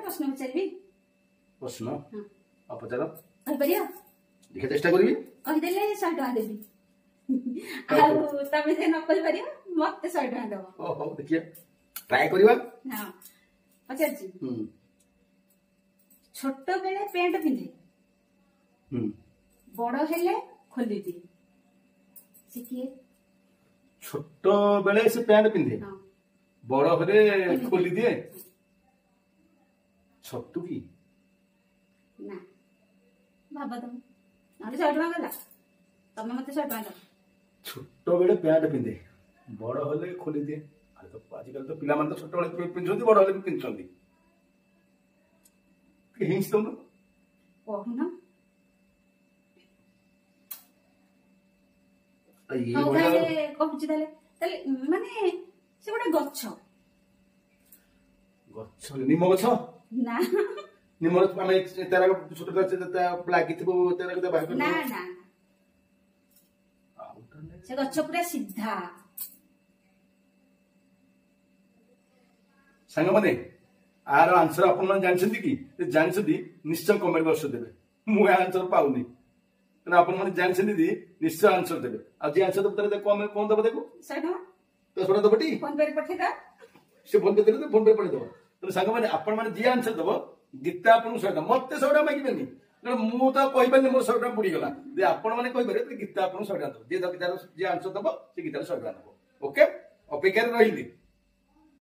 प्रश्न पचारि प्रश्न हां आ पचार कहि परिया देखा चेष्टा करबी कहि देले 100 टका देबी आ तमे जे न कहि परिया मते 100 टका देबो ओ हो देखिए ट्राई करबा हां पचारि छोट बेले पेंट पिंधे बड़ हेले खोली दिए सिकिए छोट बेले से पैंट पिंधे हां बड़ हेले खोली दिए छतु की ना बाबा तुम नले 100 टका गला तमे मते 100 टका दो छोट बेले पैंट पिंधे बड़ हेले खोली दिए अरे तो आजकल तो पिला मन तो छोट बेले पिंधुंती बड़ हेले भी पिंधुंती के हिंस तुम कहूना ये हौ बड़ा ताले कहूची ताले ताले माने से गोटे गच्छ गछ निम गछ ना निम आमे तेरा छोट गछ लागी थिबो तेरा के बाहर ना ना से गच्छ पूरा सीधा संग माने आर आंसर अपन मन जानछंती कि जानछंती निश्चय कमेंट बॉक्स देबे मु आंसर पाउनी ना अपन मन जानछंती दी निश्चय आंसर देबे आ जे आंसर देबे त कमेंट कोन देबे देखो 100 टका तो छोटा देबटी फोन पे पठे दा से फोन पे देले तो फोन पे पड़े देबो तो संग माने अपन मन जे आंसर देबो गीता अपन 100 टका मते 100 टका मागिबेनी ना मु तो कहि बने मोर 100 टका बुडी गला जे अपन माने कहि बरे गीता अपन 100 टका दो जे आंसर देबो से गीता 100 टका देबो ओके अपेक्षा रहिली